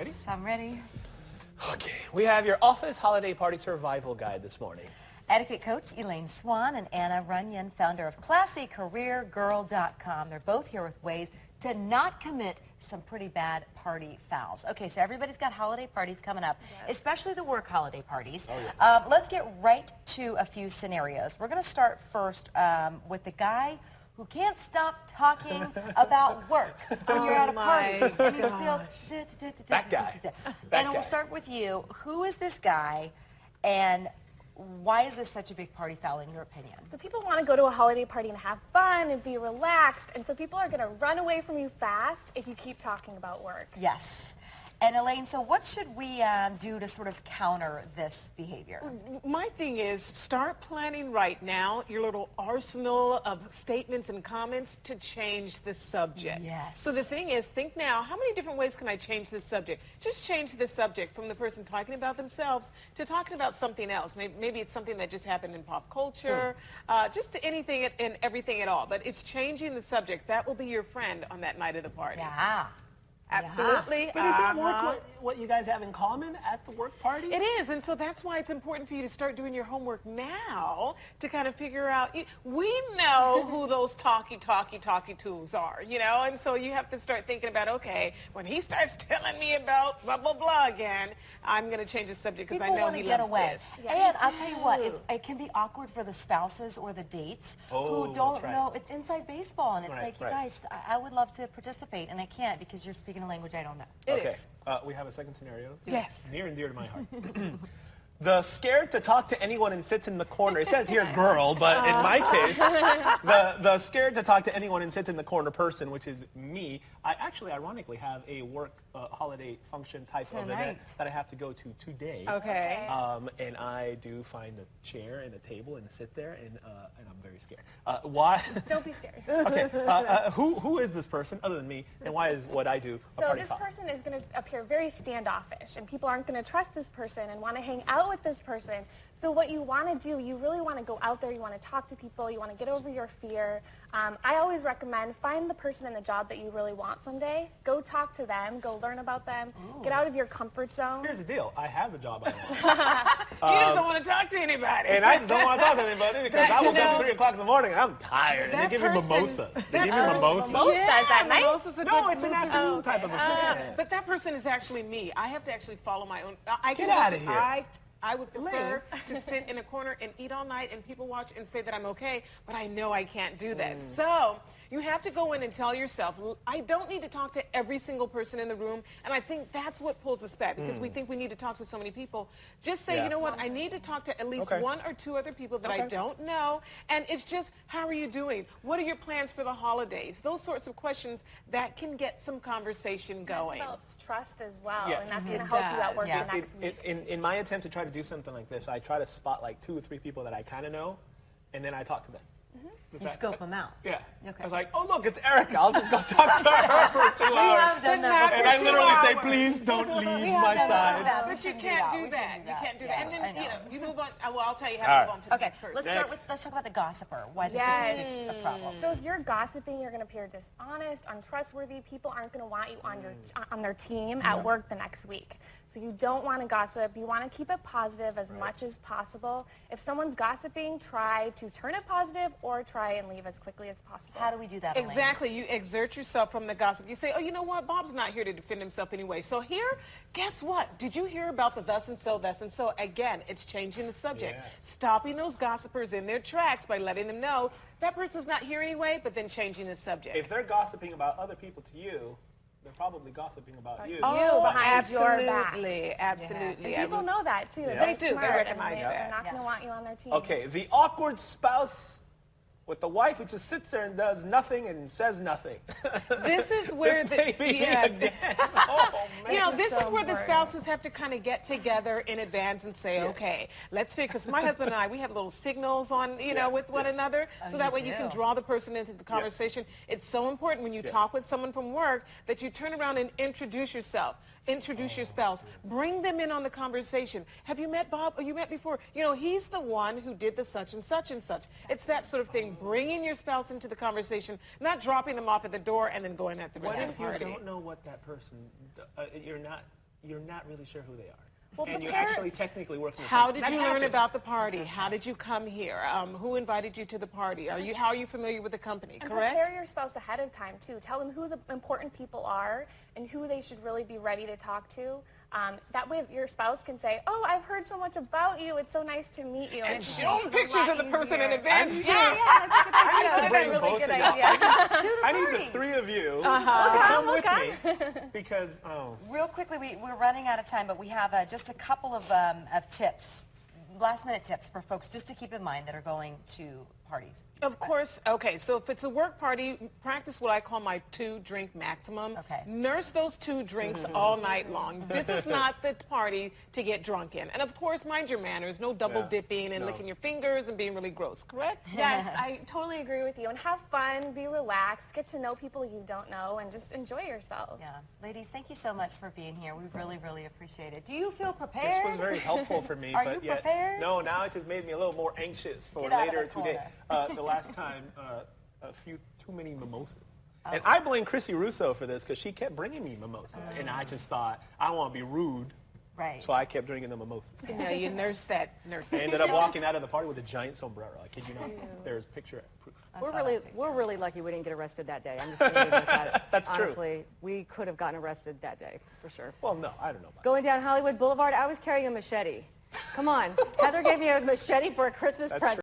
ready? I'm ready. Okay, we have your office holiday party survival guide this morning. Etiquette Coach Elaine Swann and Anna Runyon, founder of ClassyCareerGirl.com. They're both here with ways to not commit some pretty bad party fouls. Okay, so everybody's got holiday parties coming up, especially the work holiday parties. Oh, yes. Let's get right to a few scenarios. We're going to start first with the guy who can't stop talking about work when you're at a party. And he's still... That guy. And we'll start with you. Who is this guy, and why is this such a big party foul in your opinion? So people want to go to a holiday party and have fun and be relaxed, and so people are going to run away from you fast if you keep talking about work. Yes. And Elaine, so what should we do to sort of counter this behavior? My thing is, start planning right now your little arsenal of statements and comments to change the subject. Yes. So the thing is, think now, how many different ways can I change this subject? Just change the subject from the person talking about themselves to talking about something else. Maybe it's something that just happened in pop culture, just to anything and everything at all. But it's changing the subject. That will be your friend on that night of the party. Yeah. Absolutely. But is that work what you guys have in common at the work party? It is, and so that's why it's important for you to start doing your homework now to kind of figure out, we know who those talky twos are, you know, and so you have to start thinking about, okay, when he starts telling me about blah, blah, blah again, I'm going to change the subject because I know he loves this. And I'll tell you what, it can be awkward for the spouses or the dates who don't know. It's inside baseball, and it's like, you guys, I would love to participate, and I can't because you're speaking a language I don't know. It is. We have a second scenario. Yes. Near and dear to my heart. The scared to talk to anyone and sits in the corner. It says here girl, but in my case, the scared to talk to anyone and sits in the corner person, which is me. I actually, ironically, have a work holiday function type of event that I have to go to today. Okay. And I do find a chair and a table and sit there, and I'm very scared. Why? Don't be scared. Okay. Who is this person other than me, and why is what I do a So party this foul? person is going to appear very standoffish, and people aren't going to trust this person and want to hang out with this person. So what you want to do, you really want to go out there, you want to talk to people, you want to get over your fear. I always recommend find the person in the job that you really want someday. Go talk to them, go learn about them, get out of your comfort zone. Here's the deal. I have the job I want. You just don't want to talk to anybody. And I just don't want to talk to anybody because I woke up at 3 o'clock in the morning and I'm tired. And they give me mimosas. They give me mimosas. Mimosas at night? Mimosas are No, good it's an booze. afternoon type of a thing. But that person is actually me. I have to actually follow my own. Get out of here. I would prefer to sit in a corner and eat all night and people watch and say that I'm okay, but I know I can't do that. So you have to go in and tell yourself, I don't need to talk to every single person in the room, and I think that's what pulls us back because we think we need to talk to so many people. Just say, you know what, I need to talk to at least 1 or 2 other people that I don't know, and it's just, how are you doing? What are your plans for the holidays? Those sorts of questions that can get some conversation going. It develops trust as well, Yes. and that's going to help you at work the next week. In my attempt to try to do something like this, I try to spot like 2 or 3 people that I kind of know, and then I talk to them. You scope them out. Yeah. Okay. I was like, oh, look, it's Erica. I'll just go talk to her for 2 We hours. have done that And I for 2 literally say, hours. please don't leave We my have done side. that. But you can't do that. You can't do that. And then, you move on. Well, I'll tell you how to move on to the Okay, next person. let's talk about the gossiper. Why this is a problem. So if you're gossiping, you're going to appear dishonest, untrustworthy. People aren't going to want you on their team at work the next week. So you don't want to gossip. You want to keep it positive as much as possible. If someone's gossiping, try to turn it positive or try and leave as quickly as possible. How do we do that, Elaine? Exactly. You exert yourself from the gossip. You say, oh, you know what? Bob's not here to defend himself anyway. So here, guess what? Did you hear about the thus and so, thus and so? Again, it's changing the subject. Yeah. Stopping those gossipers in their tracks by letting them know that person's not here anyway, but then changing the subject. If they're gossiping about other people to you, they're probably gossiping about you. behind your back. Absolutely. And people know that too. Yeah. They're They do. They smart, and recognize they're that. not going to want you on their team. Okay, the awkward spouse with the wife who just sits there and does nothing and says nothing. This is where this baby again. Oh, man. You know, this so is where the important. spouses have to kind of get together in advance and say, okay, let's figure, because my husband and I, we have little signals on, you know, with one another, so that way you can draw the person into the conversation. It's so important when you talk with someone from work that you turn around and introduce yourself. Introduce your spouse. Bring them in on the conversation. Have you met Bob? Oh, you met before? You know, he's the one who did the such and such and such. It's that sort of thing. Bringing your spouse into the conversation, not dropping them off at the door and then going at the What rest of if the you party. don't know what that person, you're not, you're not really sure who they are. Well, And you're prepare- actually technically working the How same. did That you learn happens. about the party? How did you come here? Who invited you to the party? How are you familiar with the company, And correct? prepare your spouse ahead of time, too. Tell them who the important people are and who they should really be ready to talk to. That way your spouse can say, oh, I've heard so much about you. It's so nice to meet you. And it's show a pictures lot of the person in easier. advance, too. Yeah, that's a good idea. to That's bring a really both good of y'all. idea. I need the three of you to come with me because, Real quickly, we're running out of time, but we have just a couple of tips, last-minute tips for folks just to keep in mind that are going to parties. Of course. Okay, so if it's a work party, practice what I call my 2-drink maximum. Okay. Nurse those 2 drinks all night long. This is not the party to get drunk in. And of course, mind your manners. No double dipping and licking your fingers and being really gross, correct? Yes, I totally agree with you. And have fun, be relaxed, get to know people you don't know, and just enjoy yourself. Yeah. Ladies, thank you so much for being here. We really, really appreciate it. Do you feel prepared? this was very helpful for me. Are but you yet, prepared? No, now it just made me a little more anxious for Get out of later the today. corner. The last time, too many mimosas. And I blame Chrissy Russo for this because she kept bringing me mimosas. And I just thought, I want to be rude. Right. So I kept drinking the mimosas. No, you nurse that. Nurse I that. ended up walking out of the party with a giant sombrero. I kid you not. There's picture proof. We're really lucky we didn't get arrested that day. I'm just going to leave it at that. That's true. Honestly, we could have gotten arrested that day, for sure. Well, no, I don't know about Going down Hollywood Boulevard, I was carrying a machete. Come on. Heather gave me a machete for a Christmas present.